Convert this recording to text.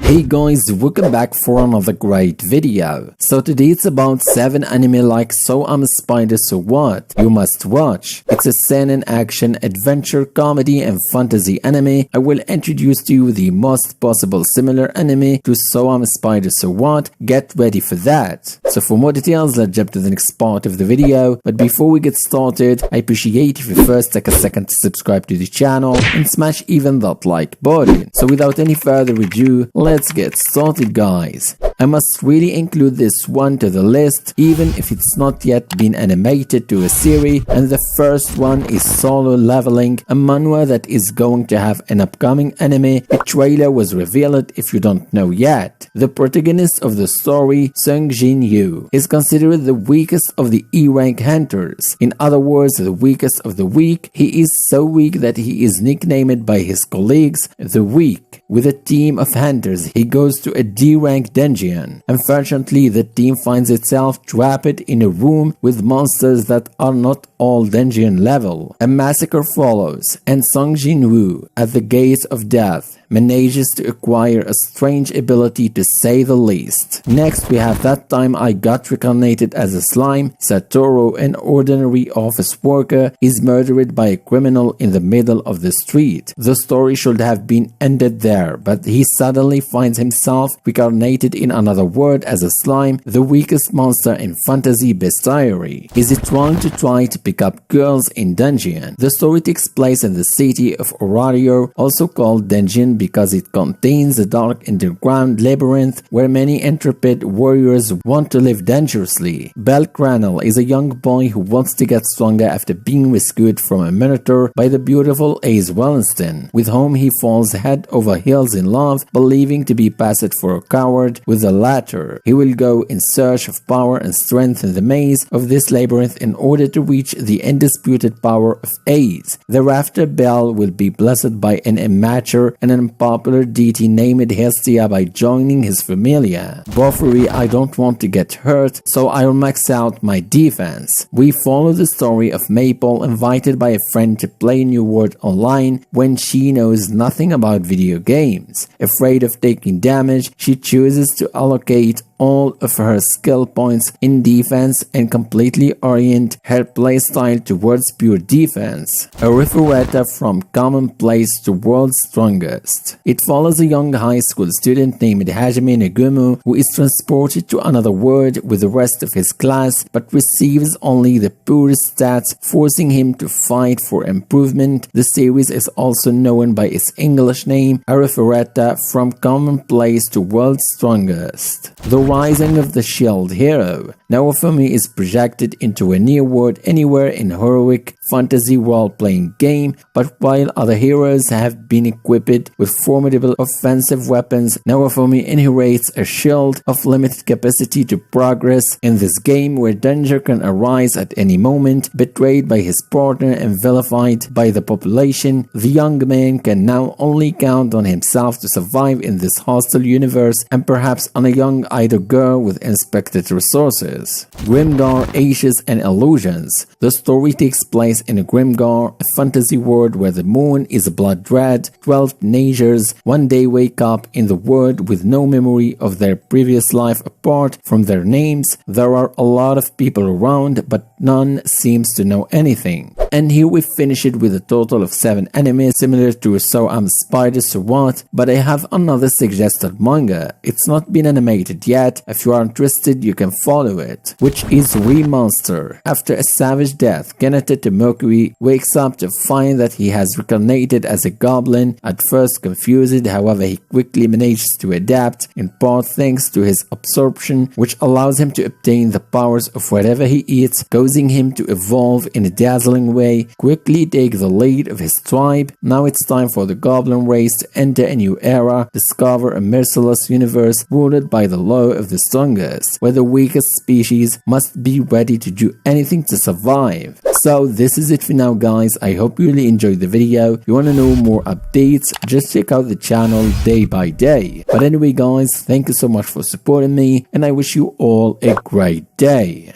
Hey guys, welcome back for another great video. So today it's about 7 anime like So I'm a Spider So What you must watch. It's a seinen action, adventure, comedy and fantasy anime. I will introduce to you the most possible similar anime to So I'm a Spider So What. Get ready for that. So for more details, let's jump to the next part of the video. But before we get started, I appreciate if you first take a second to subscribe to the channel and smash even that like button. So without any further ado, let's get started guys. I must really include this one to the list even if it's not yet been animated to a series, and the first one is Solo Leveling, a manhwa that is going to have an upcoming anime. A trailer was revealed if you don't know yet. The protagonist of the story, Sung Jin Yu, is considered the weakest of the E-rank hunters. In other words, the weakest of the weak. He is so weak that he is nicknamed by his colleagues the Weak. With a team of hunters, he goes to a D-rank dungeon. Unfortunately, the team finds itself trapped in a room with monsters that are not all dungeon level. A massacre follows, and Sung Jin Woo, at the gates of death, manages to acquire a strange ability to say the least. Next, we have That Time I Got Recarnated as a Slime. Satoru, an ordinary office worker, is murdered by a criminal in the middle of the street. The story should have been ended there, but he suddenly finds himself reincarnated in another world as a slime, the weakest monster in fantasy bestiary. Is it wrong to try to pick up girls in dungeon? The story takes place in the city of Orario, also called Dungeon because it contains a dark underground labyrinth where many intrepid warriors want to live dangerously. Belcranel is a young boy who wants to get stronger after being rescued from a minotaur by the beautiful Ace Wellington, with whom he falls head over heels in love, believing to be passed for a coward. With the latter, he will go in search of power and strength in the maze of this labyrinth in order to reach the undisputed power of Ace. Thereafter, Bell will be blessed by an immature and unpopular deity named Hestia by joining his familia. Boffery, I don't want to get hurt, so I'll max out my defense. We follow the story of Maple, invited by a friend to play New World Online when she knows nothing about video games. Afraid of taking damage, she chooses to allocate all of her skill points in defense and completely orient her playstyle towards pure defense. A Refrata from commonplace to world's strongest. It follows a young high school student named Hajime Nagumo who is transported to another world with the rest of his class but receives only the poorest stats, forcing him to fight for improvement. The series is also known by its English name, a Refrata from commonplace to world's strongest. The Rising of the Shield Hero. Naofumi is projected into a new world anywhere in heroic fantasy role-playing game, but while other heroes have been equipped with formidable offensive weapons, Naofumi inherits a shield of limited capacity to progress. In this game, where danger can arise at any moment, betrayed by his partner and vilified by the population, the young man can now only count on himself to survive in this hostile universe and perhaps on a young idle girl with unexpected resources. Grimdar, Ashes and Illusions. The story takes place in a Grimdar, a fantasy world where the moon is a blood red. 12 teenagers one day wake up in the world with no memory of their previous life apart from their names. There are a lot of people around, but none seems to know anything. And here we finish it with a total of 7 animes similar to So I'm Spider So What, but I have another suggested manga. It's not been animated yet. If you are interested, you can follow it, which is Remaster. After a savage death, Kanata Tomokui wakes up to find that he has reincarnated as a goblin. At first confused, however, he quickly manages to adapt, in part thanks to his absorption, which allows him to obtain the powers of whatever he eats, causing him to evolve in a dazzling way, quickly take the lead of his tribe. Now it's time for the goblin race to enter a new era, discover a merciless universe ruled by the law of the strongest, where the weakest species must be ready to do anything to survive. So this is it for now guys. I hope you really enjoyed the video. If you want to know more updates, just check out the channel day by day. But anyway guys, thank you so much for supporting me and I wish you all a great day.